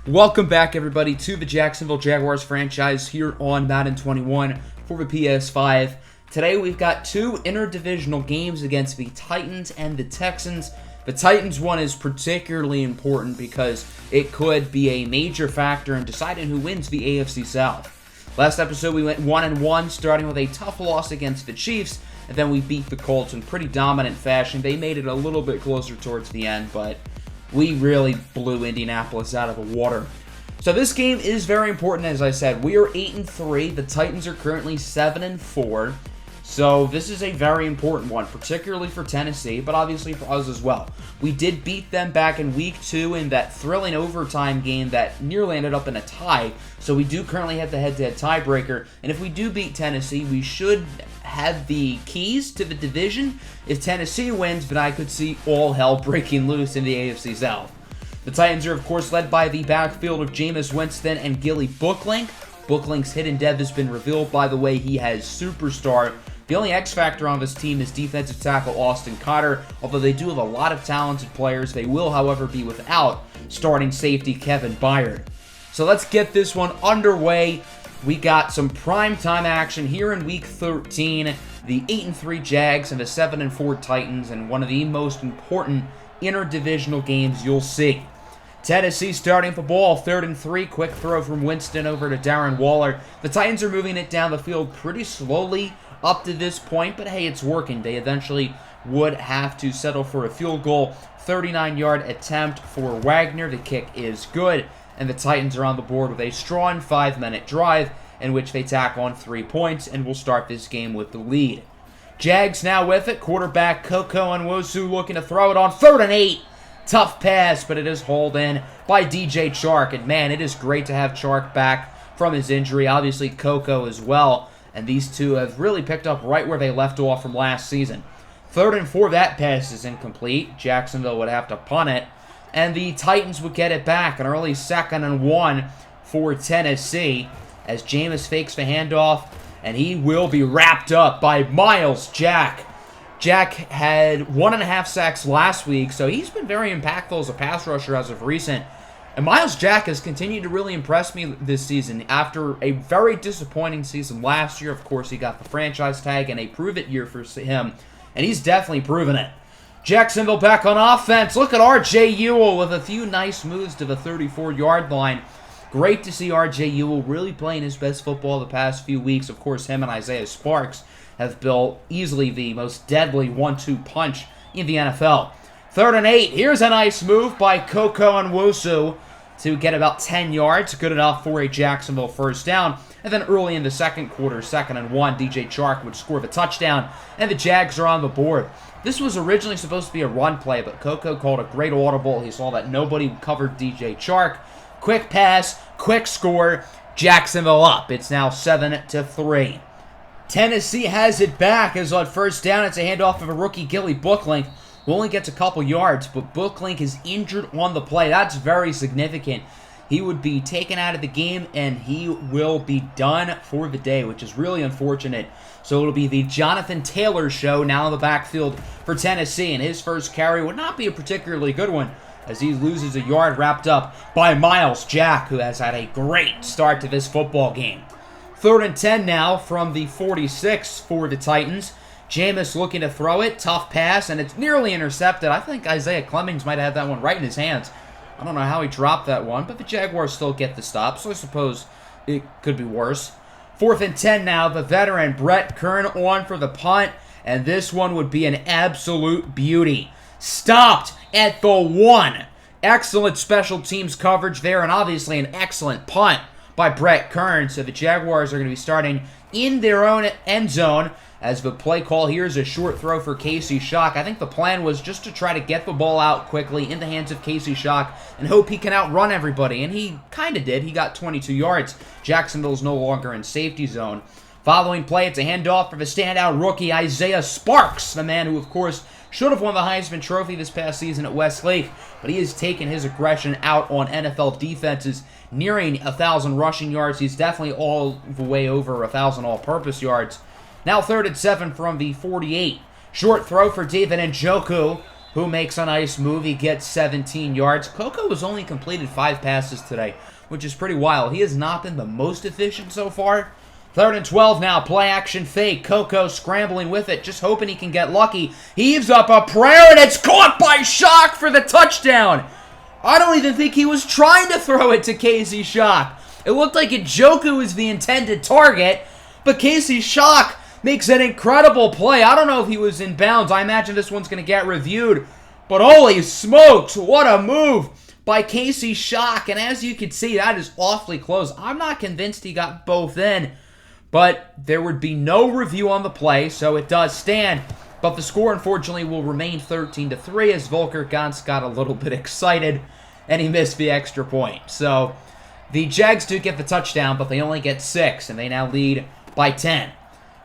Welcome back, everybody, to the Jacksonville Jaguars franchise here on Madden 21 for the PS5. Today, we've got two interdivisional games against the Titans and the Texans. The Titans one is particularly important because it could be a major factor in deciding who wins the AFC South. Last episode, we went 1-1, starting with a tough loss against the Chiefs, and then we beat the Colts in pretty dominant fashion. They made it a little bit closer towards the end, but we really blew Indianapolis out of the water. So this game is very important, as I said. We are 8-3. The Titans are currently 7-4. So this is a very important one, particularly for Tennessee, but obviously for us as well. We did beat them back in Week 2 in that thrilling overtime game that nearly ended up in a tie. So we do currently have the head-to-head tiebreaker. And if we do beat Tennessee, we should have the keys to the division. If Tennessee wins, then I could see all hell breaking loose in the AFC South. The Titans are, of course, led by the backfield of Jameis Winston and Gilly Booklink. Booklink's hidden depth has been revealed, by the way. He has superstar. The only X factor on this team is defensive tackle Austin Cotter. Although they do have a lot of talented players, they will, however, be without starting safety Kevin Byard. So let's get this one underway. We got some primetime action here in Week 13. The 8-3 Jags and the 7-4 Titans, and one of the most important interdivisional games you'll see. Tennessee starting the ball, 3rd and 3. Quick throw from Winston over to Darren Waller. The Titans are moving it down the field pretty slowly up to this point, but hey, it's working. They eventually would have to settle for a field goal. 39-yard attempt for Wagner. The kick is good, and the Titans are on the board with a strong 5-minute drive in which they tack on 3 points, and will start this game with the lead. Jags now with it. Quarterback Koko Nwosu looking to throw it on 3rd and 8. Tough pass, but it is hauled in by DJ Chark. And man, it is great to have Chark back from his injury. Obviously, Koko as well. And these two have really picked up right where they left off from last season. 3rd and 4, that pass is incomplete. Jacksonville would have to punt it. And the Titans would get it back. An early 2nd and 1 for Tennessee as Jameis fakes the handoff. And he will be wrapped up by Myles Jack. Jack had 1.5 sacks last week, so he's been very impactful as a pass rusher as of recent. And Myles Jack has continued to really impress me this season. After a very disappointing season last year, of course, he got the franchise tag and a prove-it year for him, and he's definitely proven it. Jacksonville back on offense. Look at R.J. Ewell with a few nice moves to the 34-yard line. Great to see R.J. Ewell really playing his best football the past few weeks. Of course, him and Isaiah Sparks have built easily the most deadly 1-2 punch in the NFL. 3rd and 8. Here's a nice move by Koko Nwosu to get about 10 yards. Good enough for a Jacksonville first down. And then early in the second quarter, 2nd and 1, DJ Chark would score the touchdown, and the Jags are on the board. This was originally supposed to be a run play, but Koko called a great audible. He saw that nobody covered DJ Chark. Quick pass, quick score, Jacksonville up. It's now 7-3. Tennessee has it back as on first down. It's a handoff of a rookie, Gilly Booklink, who only gets a couple yards, but Booklink is injured on the play. That's very significant. He would be taken out of the game, and he will be done for the day, which is really unfortunate. So it'll be the Jonathan Taylor show now in the backfield for Tennessee, and his first carry would not be a particularly good one, as he loses a yard wrapped up by Myles Jack, who has had a great start to this football game. 3rd and 10 now from the 46 for the Titans. Jameis looking to throw it. Tough pass, and it's nearly intercepted. I think Isaiah Clemmings might have that one right in his hands. I don't know how he dropped that one, but the Jaguars still get the stop, so I suppose it could be worse. 4th and 10 now. The veteran Brett Kern on for the punt, and this one would be an absolute beauty. Stopped at the 1. Excellent special teams coverage there, and obviously an excellent punt by Brett Kern. So the Jaguars are going to be starting in their own end zone, as the play call here is a short throw for Casey Shock. I think the plan was just to try to get the ball out quickly in the hands of Casey Shock and hope he can outrun everybody, and he kind of did. He got 22 yards. Jacksonville's no longer in safety zone. Following play, it's a handoff for the standout rookie Isaiah Sparks, the man who, of course, should have won the Heisman Trophy this past season at Westlake, but he has taken his aggression out on NFL defenses, nearing 1,000 rushing yards. He's definitely all the way over 1,000 all-purpose yards. Now 3rd and 7 from the 48. Short throw for David Njoku. who makes a nice move. He gets 17 yards. Coco has only completed 5 passes today, which is pretty wild. He has not been the most efficient so far. 3rd and 12 now. Play action fake. Coco scrambling with it, just hoping he can get lucky. Heaves up a prayer, and it's caught by Shock for the touchdown. I don't even think he was trying to throw it to Casey Shock. It looked like Njoku was the intended target, but Casey Shock makes an incredible play. I don't know if he was in bounds. I imagine this one's going to get reviewed. But holy smokes, what a move by Casey Shock. And as you can see, that is awfully close. I'm not convinced he got both in, but there would be no review on the play, so it does stand. But the score, unfortunately, will remain 13-3 as Volker Gantz got a little bit excited and he missed the extra point. So the Jags do get the touchdown, but they only get 6, and they now lead by 10.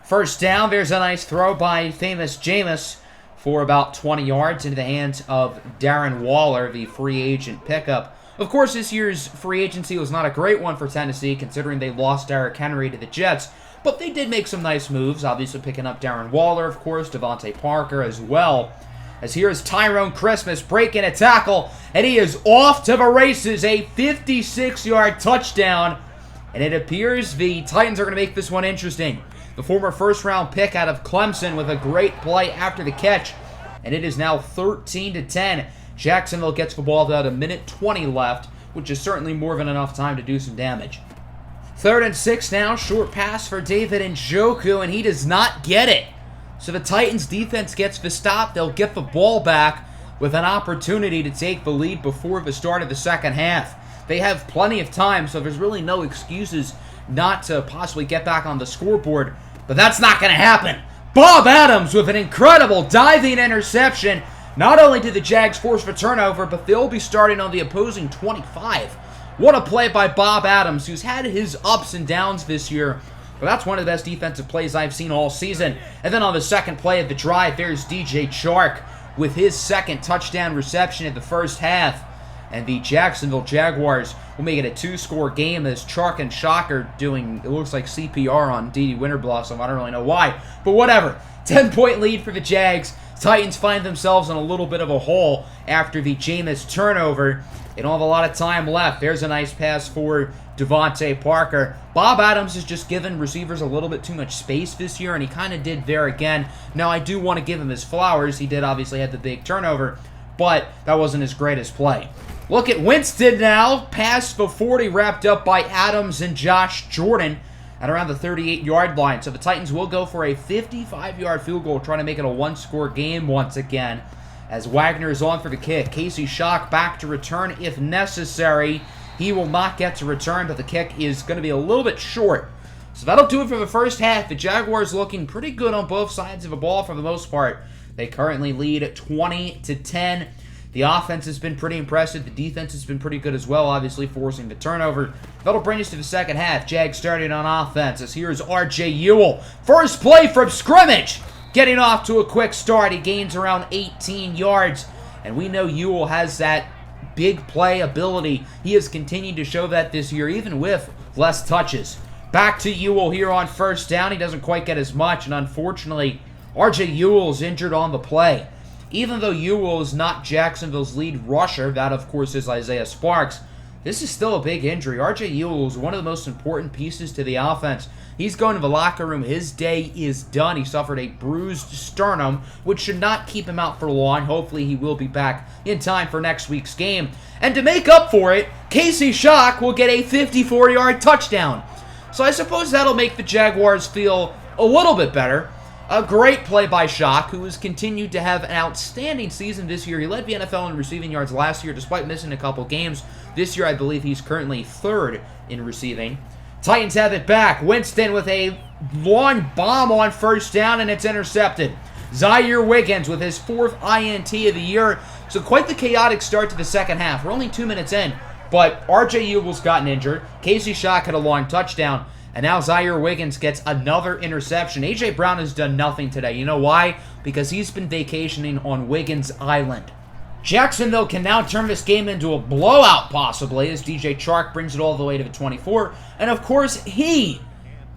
First down, there's a nice throw by famous Jameis for about 20 yards into the hands of Darren Waller, the free agent pickup. Of course, this year's free agency was not a great one for Tennessee, considering they lost Derrick Henry to the Jets, but they did make some nice moves, obviously picking up Darren Waller, of course, Devontae Parker as well. As here's Tyrone Christmas breaking a tackle, and he is off to the races, a 56-yard touchdown, and it appears the Titans are going to make this one interesting. The former first-round pick out of Clemson with a great play after the catch, and it is now 13-10. Jacksonville gets the ball with about 1:20 left, which is certainly more than enough time to do some damage. 3rd and 6 now, short pass for David Njoku, and he does not get it. So the Titans defense gets the stop. They'll get the ball back with an opportunity to take the lead before the start of the second half. They have plenty of time, so there's really no excuses not to possibly get back on the scoreboard, but that's not going to happen. Bob Adams with an incredible diving interception. Not only did the Jags force the turnover, but they'll be starting on the opposing 25. What a play by Bob Adams, who's had his ups and downs this year, but that's one of the best defensive plays I've seen all season. And then on the second play of the drive, there's DJ Chark with his second touchdown reception in the first half. And the Jacksonville Jaguars will make it a 2-score game as Chark and Shock are doing, it looks like CPR on Dede Winterblossom. I don't really know why, but whatever. 10-point lead for the Jags. Titans find themselves in a little bit of a hole after the Jameis turnover. They don't have a lot of time left. There's a nice pass for Devontae Parker. Bob Adams has just given receivers a little bit too much space this year, and he kind of did there again. Now, I do want to give him his flowers. He did obviously have the big turnover, but that wasn't his greatest play. Look at Winston now. Pass for 40 wrapped up by Adams and Josh Jordan at around the 38-yard line. So the Titans will go for a 55-yard field goal, trying to make it a 1-score game once again. As Wagner is on for the kick. Casey Shock back to return if necessary. He will not get to return, but the kick is going to be a little bit short. So that'll do it for the first half. The Jaguars looking pretty good on both sides of the ball for the most part. They currently lead 20-10. The offense has been pretty impressive. The defense has been pretty good as well, obviously forcing the turnover. That'll bring us to the second half. Jags starting on offense as here's R.J. Ewell. First play from scrimmage. Getting off to a quick start. He gains around 18 yards. And we know Ewell has that big play ability. He has continued to show that this year, even with less touches. Back to Ewell here on first down. He doesn't quite get as much, and unfortunately, R.J. Ewell's injured on the play. Even though Ewell is not Jacksonville's lead rusher, that of course is Isaiah Sparks, this is still a big injury. R.J. Ewell is one of the most important pieces to the offense. He's going to the locker room. His day is done. He suffered a bruised sternum, which should not keep him out for long. Hopefully he will be back in time for next week's game. And to make up for it, Casey Shock will get a 54-yard touchdown. So I suppose that'll make the Jaguars feel a little bit better. A great play by Shock, who has continued to have an outstanding season this year. He led the NFL in receiving yards last year, despite missing a couple games. This year, I believe he's currently 3rd in receiving. Titans have it back. Winston with a long bomb on first down, and it's intercepted. Zaire Wiggins with his 4th INT of the year. So quite the chaotic start to the second half. We're only 2 minutes in, but R.J. Ewell's gotten injured. Casey Shock had a long touchdown. And now Zaire Wiggins gets another interception. A.J. Brown has done nothing today. You know why? Because he's been vacationing on Wiggins Island. Jacksonville can now turn this game into a blowout, possibly, as DJ Chark brings it all the way to the 24. And, of course, he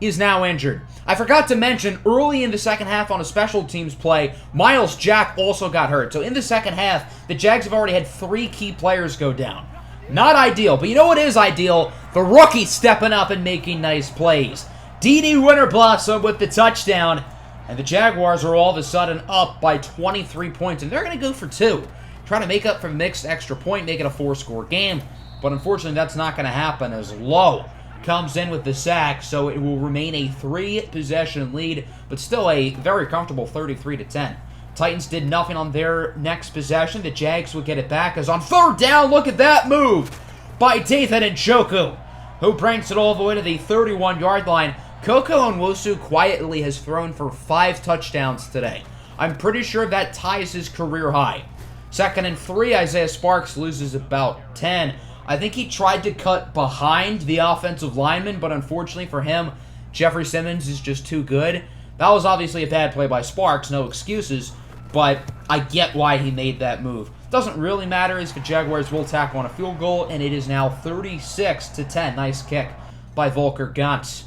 is now injured. I forgot to mention, early in the second half on a special teams play, Myles Jack also got hurt. So in the second half, the Jags have already had 3 key players go down. Not ideal, but you know what is ideal? The rookie stepping up and making nice plays. D.D. Winterblossom with the touchdown, and the Jaguars are all of a sudden up by 23 points, and they're going to go for 2. Trying to make up for mixed extra point, make it a 4-score game, but unfortunately that's not going to happen as Lowe comes in with the sack, so it will remain a 3-possession lead, but still a very comfortable 33-10. Titans did nothing on their next possession. The Jags would get it back as on 3rd down, look at that move by David Njoku, who brings it all the way to the 31-yard line. Koko Nwosu quietly has thrown for 5 touchdowns today. I'm pretty sure that ties his career high. 2nd and 3, Isaiah Sparks loses about 10. I think he tried to cut behind the offensive lineman, but unfortunately for him, Jeffrey Simmons is just too good. That was obviously a bad play by Sparks, no excuses, but I get why he made that move. Doesn't really matter as the Jaguars will tackle on a field goal, and it is now 36-10. Nice kick by Volker Gantz.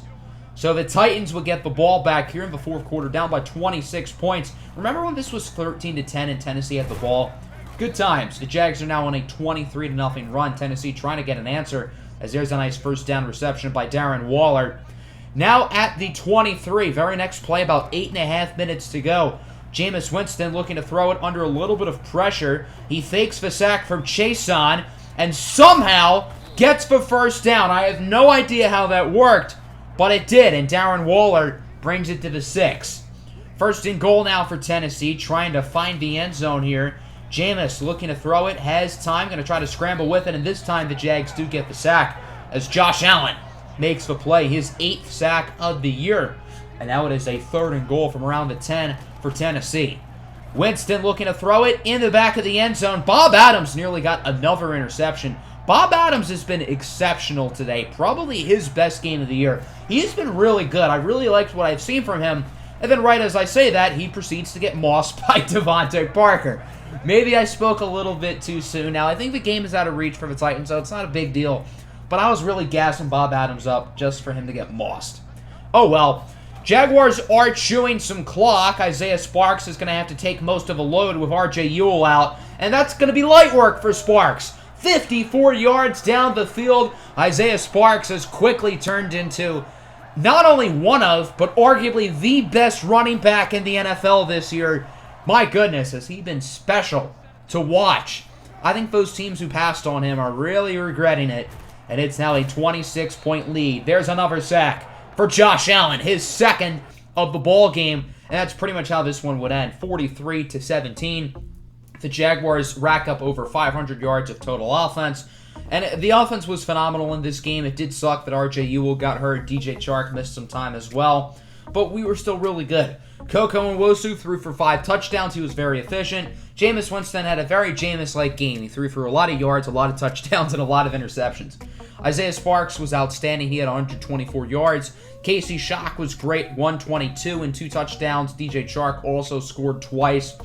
So the Titans will get the ball back here in the 4th quarter, down by 26 points. Remember when this was 13-10 and Tennessee had the ball? Good times. The Jags are now on a 23-0 run. Tennessee trying to get an answer as there's a nice 1st down reception by Darren Waller. Now at the 23. Very next play, about 8.5 minutes to go. Jameis Winston looking to throw it under a little bit of pressure. He fakes the sack from Chason and somehow gets the 1st down. I have no idea how that worked, but it did, and Darren Waller brings it to the 6. 1st and goal now for Tennessee, trying to find the end zone here. Jameis looking to throw it, has time, going to try to scramble with it, and this time the Jags do get the sack as Josh Allen makes the play, his 8th sack of the year. And now it is a 3rd and goal from around the 10 for Tennessee. Winston looking to throw it in the back of the end zone. Bob Adams nearly got another interception. Bob Adams has been exceptional today, probably his best game of the year. He's been really good. I really liked what I've seen from him. And then right as I say that, he proceeds to get mossed by Devontae Parker. Maybe I spoke a little bit too soon. Now, I think the game is out of reach for the Titans, so it's not a big deal. But I was really gassing Bob Adams up just for him to get mossed. Oh, well. Jaguars are chewing some clock. Isaiah Sparks is going to have to take most of the load with R.J. Ewell out. And that's going to be light work for Sparks. 54 yards down the field. Isaiah Sparks has quickly turned into not only one of, but arguably the best running back in the NFL this year. My goodness, has he been special to watch. I think those teams who passed on him are really regretting it. And it's now a 26-point lead. There's another sack for Josh Allen, his 2nd of the ball game. And that's pretty much how this one would end. 43-17. The Jaguars rack up over 500 yards of total offense. And the offense was phenomenal in this game. It did suck that R.J. Ewell got hurt. DJ Chark missed some time as well. But we were still really good. Koko Nwosu threw for 5 touchdowns. He was very efficient. Jameis Winston had a very Jameis-like game. He threw for a lot of yards, a lot of touchdowns, and a lot of interceptions. Isaiah Sparks was outstanding. He had 124 yards. Casey Shock was great, 122 and 2 touchdowns. DJ Chark also scored twice.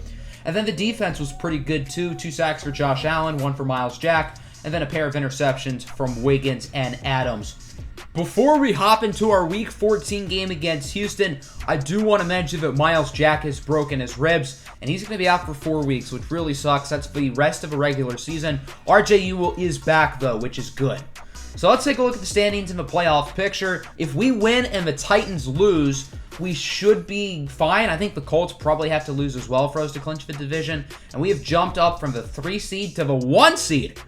And then the defense was pretty good too. 2 sacks for Josh Allen, 1 for Myles Jack, and then a pair of interceptions from Wiggins and Adams. Before we hop into our Week 14 game against Houston, I do want to mention that Myles Jack has broken his ribs, and he's going to be out for 4 weeks, which really sucks. That's the rest of a regular season. R.J. Ewell is back, though, which is good. So let's take a look at the standings in the playoff picture. If we win and the Titans lose, we should be fine. I think the Colts probably have to lose as well for us to clinch the division. And we have jumped up from the 3 seed to the 1 seed,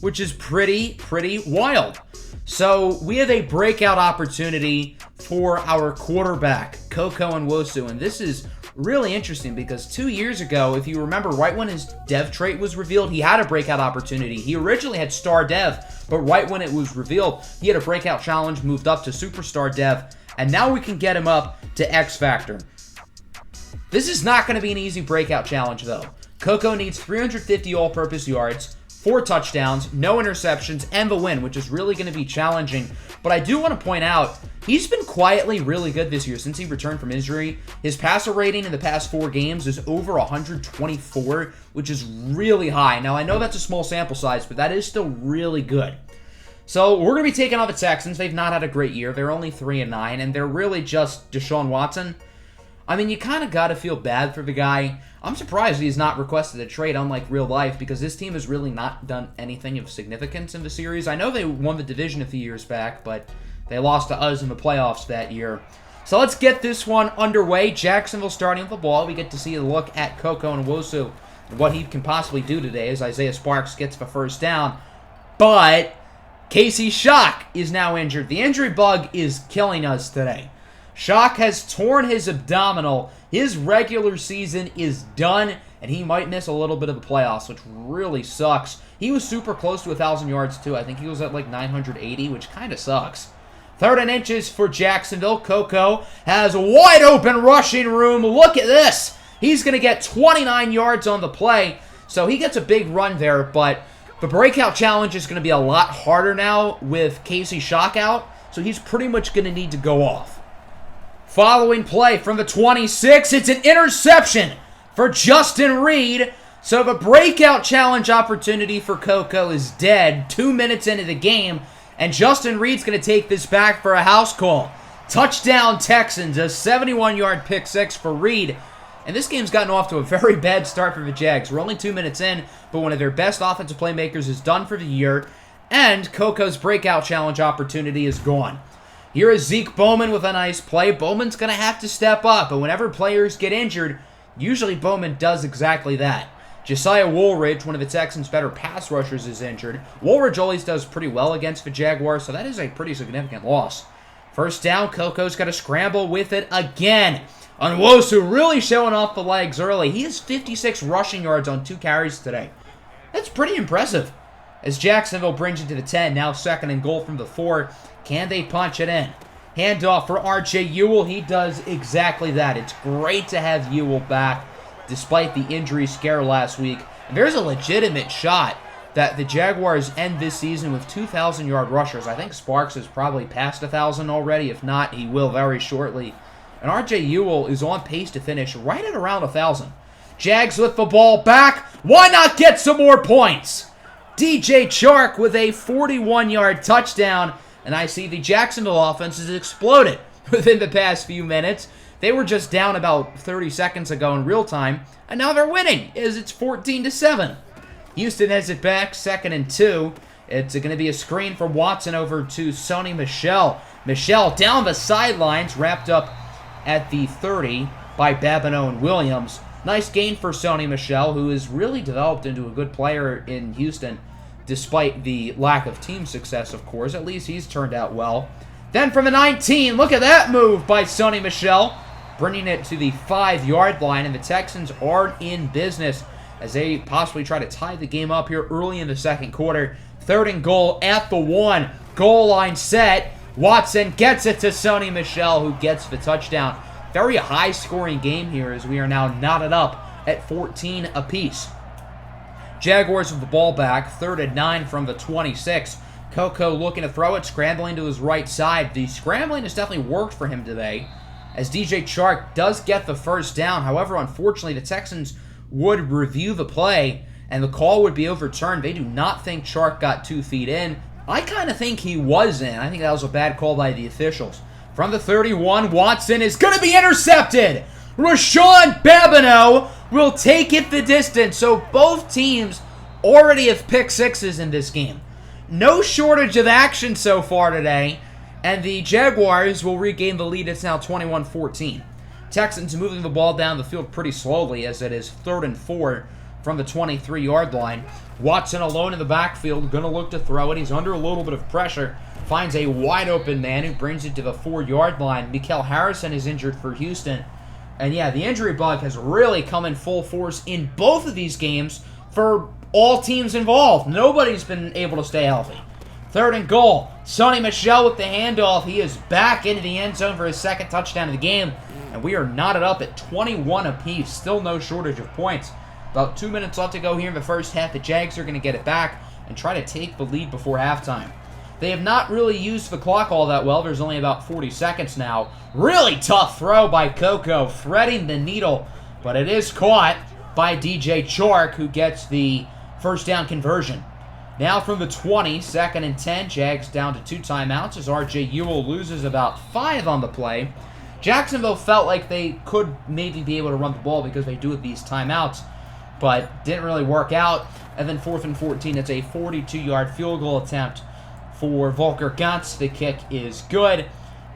which is pretty wild. So we have a breakout opportunity for our quarterback, Koko Nwosu. And this is really interesting because 2 years ago, if you remember, right when his dev trait was revealed, he had a breakout opportunity. He originally had star dev, but right when it was revealed, he had a breakout challenge, moved up to superstar dev, and now we can get him up to X Factor. This is not going to be an easy breakout challenge, though. Koko needs 350 all-purpose yards, 4 touchdowns, no interceptions, and the win, which is really going to be challenging. But I do want to point out, he's been quietly really good this year since he returned from injury. His passer rating in the past 4 games is over 124, which is really high. Now, I know that's a small sample size, but that is still really good. So we're going to be taking on the Texans. They've not had a great year. They're only 3-9, and they're really just Deshaun Watson. I mean, you kind of got to feel bad for the guy. I'm surprised he's not requested a trade, unlike real life, because this team has really not done anything of significance in the series. I know they won the division a few years back, but they lost to us in the playoffs that year. So let's get this one underway. Jacksonville starting with the ball. We get to see a look at Koko Nwosu and what he can possibly do today as Isaiah Sparks gets the first down. But Casey Shock is now injured. The injury bug is killing us today. Shock has torn his abdominal. His regular season is done, and he might miss a little bit of the playoffs, which really sucks. He was super close to 1,000 yards, too. I think he was at like 980, which kind of sucks. 3rd and inches for Jacksonville. Koko has a wide open rushing room. Look at this. He's going to get 29 yards on the play, so he gets a big run there, but the breakout challenge is going to be a lot harder now with Casey Shock out, so he's pretty much going to need to go off. Following play from the 26, it's an interception for Justin Reed. So the breakout challenge opportunity for Koko is dead 2 minutes into the game, and Justin Reed's going to take this back for a house call. Touchdown Texans, a 71-yard pick six for Reed. And this game's gotten off to a very bad start for the Jags. We're only 2 minutes in, but one of their best offensive playmakers is done for the year, and Koko's breakout challenge opportunity is gone. Here is Zeke Bowman with a nice play. Bowman's going to have to step up, but whenever players get injured, usually Bowman does exactly that. Josiah Woolridge, one of the Texans' better pass rushers, is injured. Woolridge always does pretty well against the Jaguars, so that is a pretty significant loss. First down, Koko's got to scramble with it again. Nwosu really showing off the legs early. He has 56 rushing yards on 2 carries today. That's pretty impressive. As Jacksonville brings it to the 10, now 2nd and goal from the 4. Can they punch it in? Handoff for R.J. Ewell. He does exactly that. It's great to have Ewell back despite the injury scare last week. And there's a legitimate shot that the Jaguars end this season with 2,000-yard rushers. I think Sparks has probably passed 1,000 already. If not, he will very shortly. And R.J. Ewell is on pace to finish right at around 1,000. Jags with the ball back. Why not get some more points? DJ Chark with a 41-yard touchdown. And I see the Jacksonville offense has exploded within the past few minutes. They were just down about 30 seconds ago in real time, and now they're winning as it's 14-7. Houston has it back, 2nd and 2. It's going to be a screen from Watson over to Sony Michel. Michel down the sidelines, wrapped up at the 30 by Babineau and Williams. Nice gain for Sony Michel, who has really developed into a good player in Houston, despite the lack of team success, of course. At least he's turned out well. Then from the 19, look at that move by Sony Michel, bringing it to the 5-yard line, and the Texans are in business as they possibly try to tie the game up here early in the 2nd quarter. 3rd and goal at the 1. Goal line set. Watson gets it to Sony Michel, who gets the touchdown. Very high-scoring game here as we are now knotted up at 14 apiece. Jaguars with the ball back, 3rd and 9 from the 26. Koko looking to throw it, scrambling to his right side. The scrambling has definitely worked for him today, as DJ Chark does get the first down. However, unfortunately, the Texans would review the play, and the call would be overturned. They do not think Chark got 2 feet in. I kind of think he was in. I think that was a bad call by the officials. From the 31, Watson is going to be intercepted. Rashawn Babineau will take it the distance. So both teams already have pick sixes in this game. No shortage of action so far today, and the Jaguars will regain the lead. It's now 21-14. Texans moving the ball down the field pretty slowly as it is 3rd and 4 from the 23-yard line. Watson alone in the backfield, going to look to throw it. He's under a little bit of pressure. Finds a wide open man who brings it to the 4-yard line. Mikael Harrison is injured for Houston. And yeah, the injury bug has really come in full force in both of these games for all teams involved. Nobody's been able to stay healthy. 3rd and goal. Sony Michel with the handoff. He is back into the end zone for his 2nd touchdown of the game. And we are knotted up at 21 apiece. Still no shortage of points. About 2 minutes left to go here in the first half. The Jags are going to get it back and try to take the lead before halftime. They have not really used the clock all that well. There's only about 40 seconds now. Really tough throw by Koko, threading the needle. But it is caught by DJ Chark, who gets the first down conversion. Now from the 20, 2nd and 10, Jags down to 2 timeouts as R.J. Ewell loses about 5 on the play. Jacksonville felt like they could maybe be able to run the ball because they do have these timeouts, but didn't really work out. And then 4th and 14, it's a 42-yard field goal attempt for Volker Gantz. The kick is good,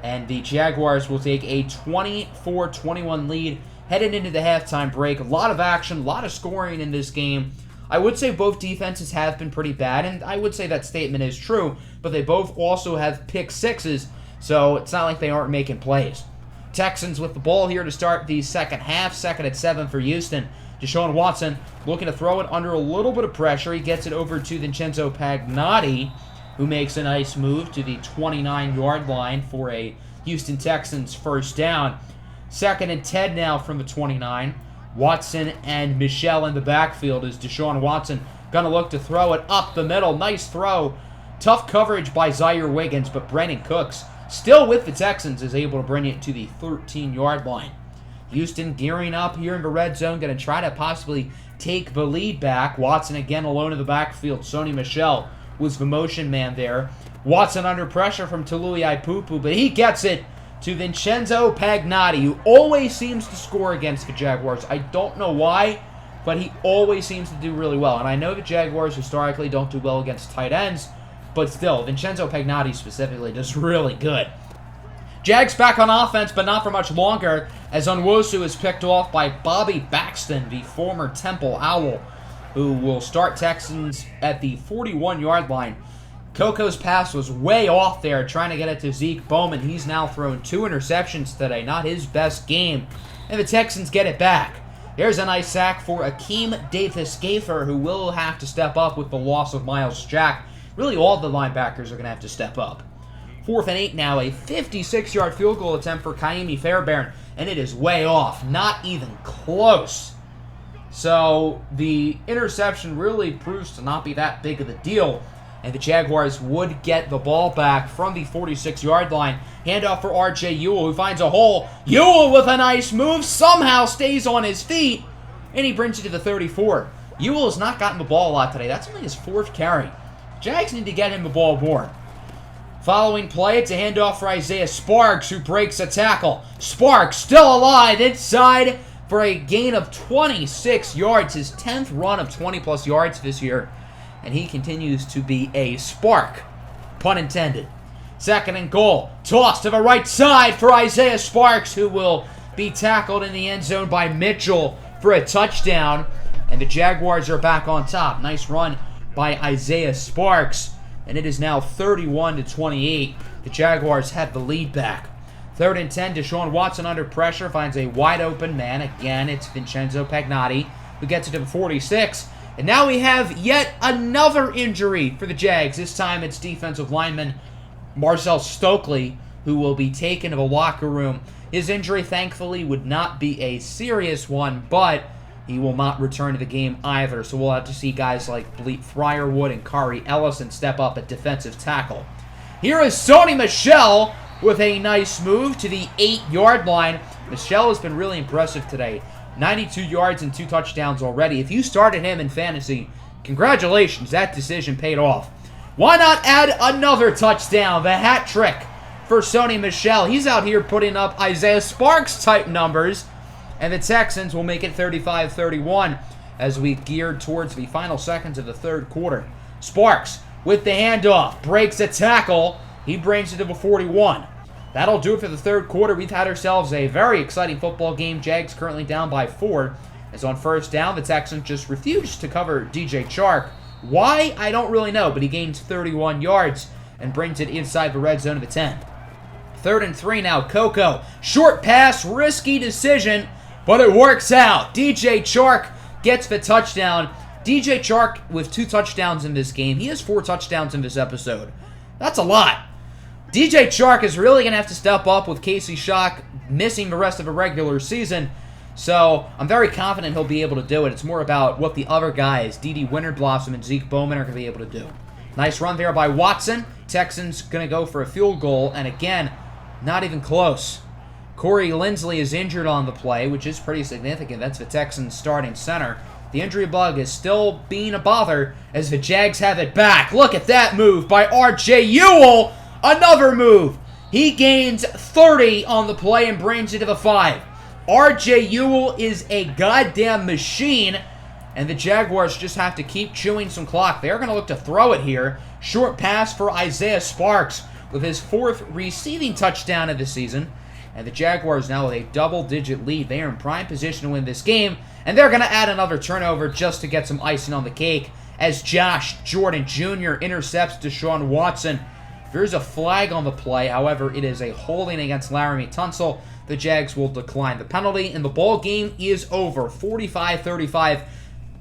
and the Jaguars will take a 24-21 lead headed into the halftime break. A lot of action, a lot of scoring in this game. I would say both defenses have been pretty bad, and I would say that statement is true, but they both also have pick sixes, so it's not like they aren't making plays. Texans with the ball here to start the second half. 2nd and 7 for Houston. Deshaun Watson looking to throw it under a little bit of pressure. He gets it over to Vincenzo Pagnotti, who makes a nice move to the 29-yard line for a Houston Texans first down. 2nd and 10 now from the 29. Watson and Michel in the backfield as Deshaun Watson going to look to throw it up the middle. Nice throw. Tough coverage by Zaire Wiggins, but Brandon Cooks, still with the Texans, is able to bring it to the 13-yard line. Houston gearing up here in the red zone, going to try to possibly take the lead back. Watson again alone in the backfield. Sony Michel was the motion man there. Watson under pressure from Tului Ipupu, but he gets it to Vincenzo Pagnotti, who always seems to score against the Jaguars. I don't know why, but he always seems to do really well. And I know the Jaguars historically don't do well against tight ends, but still, Vincenzo Pagnotti specifically does really good. Jags back on offense, but not for much longer, as Onwosu is picked off by Bobby Baxton, the former Temple Owl, who will start Texans at the 41-yard line. Coco's pass was way off there, trying to get it to Zeke Bowman. He's now thrown 2 interceptions today, not his best game, and the Texans get it back. There's a nice sack for Akeem Davis-Gaither, who will have to step up with the loss of Miles Jack. Really, all the linebackers are going to have to step up. 4th and 8 now, a 56-yard field goal attempt for Kaimi Fairbairn, and it is way off, not even close. So the interception really proves to not be that big of a deal, and the Jaguars would get the ball back from the 46-yard line. Handoff for R.J. Ewell, who finds a hole. Ewell with a nice move, somehow stays on his feet, and he brings it to the 34. Ewell has not gotten the ball a lot today. That's only his 4th carry. Jags need to get him the ball more. Following play, it's a handoff for Isaiah Sparks, who breaks a tackle. Sparks still alive inside for a gain of 26 yards, his 10th run of 20-plus yards this year. And he continues to be a spark, pun intended. 2nd and goal. Toss to the right side for Isaiah Sparks, who will be tackled in the end zone by Mitchell for a touchdown. And the Jaguars are back on top. Nice run by Isaiah Sparks. And it is now 31-28. The Jaguars have the lead back. 3rd and 10, Deshaun Watson under pressure finds a wide open man. Again, it's Vincenzo Pagnotti, who gets it to the 46. And now we have yet another injury for the Jags. This time it's defensive lineman Marcel Stokely, who will be taken to the locker room. His injury, thankfully, would not be a serious one, but he will not return to the game either. So we'll have to see guys like Bleep Fryerwood and Kari Ellison step up at defensive tackle. Here is Sony Michel with a nice move to the 8-yard line. Michel has been really impressive today. 92 yards and 2 touchdowns already. If you started him in fantasy, congratulations, that decision paid off. Why not add another touchdown? The hat trick for Sony Michel. He's out here putting up Isaiah Sparks type numbers, and the Texans will make it 35-31 as we gear towards the final seconds of the 3rd quarter. Sparks with the handoff, breaks a tackle. He brings it to the 41. That'll do it for the 3rd quarter. We've had ourselves a very exciting football game. Jags currently down by 4. As on first down, the Texans just refused to cover DJ Chark. Why? I don't really know, but he gains 31 yards and brings it inside the red zone of the 10. 3rd and 3 now, Coco. Short pass, risky decision, but it works out. DJ Chark gets the touchdown. DJ Chark with 2 touchdowns in this game. He has 4 touchdowns in this episode. That's a lot. DJ Chark is really going to have to step up with Casey Shock missing the rest of the regular season. So I'm very confident he'll be able to do it. It's more about what the other guys, Dede Winterblossom and Zeke Bowman, are going to be able to do. Nice run there by Watson. Texans going to go for a field goal. And again, not even close. Corey Linsley is injured on the play, which is pretty significant. That's the Texans starting center. The injury bug is still being a bother as the Jags have it back. Look at that move by R.J. Ewell. Another move. He gains 30 on the play and brings it to the 5. R.J. Ewell is a goddamn machine. And the Jaguars just have to keep chewing some clock. They're going to look to throw it here. Short pass for Isaiah Sparks with his 4th receiving touchdown of the season. And the Jaguars now with a double-digit lead. They are in prime position to win this game. And they're going to add another turnover just to get some icing on the cake as Josh Jordan Jr. intercepts Deshaun Watson. There's a flag on the play. However, it is a holding against Laramie Tunsil. The Jags will decline the penalty, and the ball game is over. 45-35.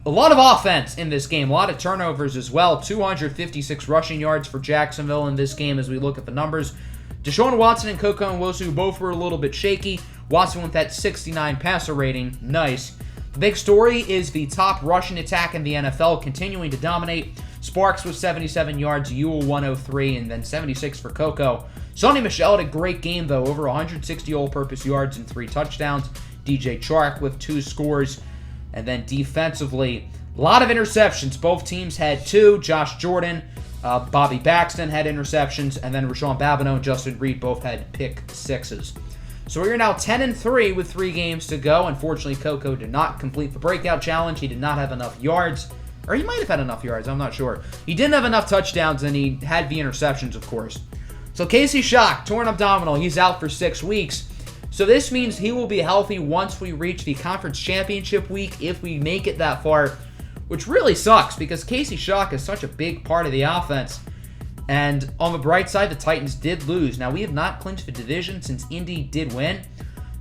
A lot of offense in this game. A lot of turnovers as well. 256 rushing yards for Jacksonville in this game as we look at the numbers. Deshaun Watson and Koko Nwosu both were a little bit shaky. Watson with that 69 passer rating. Nice. The big story is the top rushing attack in the NFL continuing to dominate. Sparks with 77 yards, Ewell 103, and then 76 for Koko. Sonny Michel had a great game, though. Over 160 all-purpose yards and 3 touchdowns. DJ Chark with 2 scores. And then defensively, a lot of interceptions. Both teams had 2. Josh Jordan, Bobby Baxton had interceptions. And then Rashawn Babineau and Justin Reed both had pick 6s. So we are now 10-3 with 3 games to go. Unfortunately, Koko did not complete the breakout challenge. He did not have enough yards. Or he might have had enough yards. I'm not sure. He didn't have enough touchdowns, and he had the interceptions, of course. So Casey Shock, torn abdominal. He's out for 6 weeks. So this means he will be healthy once we reach the conference championship week, if we make it that far, which really sucks because Casey Shock is such a big part of the offense. And on the bright side, the Titans did lose. Now, we have not clinched the division since Indy did win.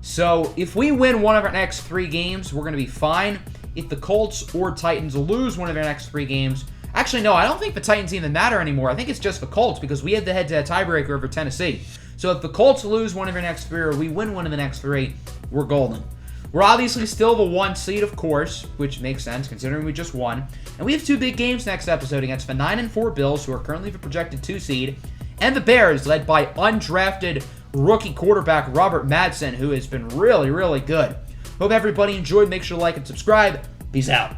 So if we win one of our next 3 games, we're going to be fine. If the Colts or Titans lose one of their next 3 games, actually, no, I don't think the Titans even matter anymore. I think it's just the Colts because we had the head-to-head tiebreaker over Tennessee. So if the Colts lose one of their next 3 or we win one of the next 3, we're golden. We're obviously still the 1 seed, of course, which makes sense considering we just won. And we have 2 big games next episode against the 9-4 Bills, who are currently the projected 2 seed, and the Bears, led by undrafted rookie quarterback Robert Madsen, who has been really, really good. Hope everybody enjoyed. Make sure to like and subscribe. Peace out.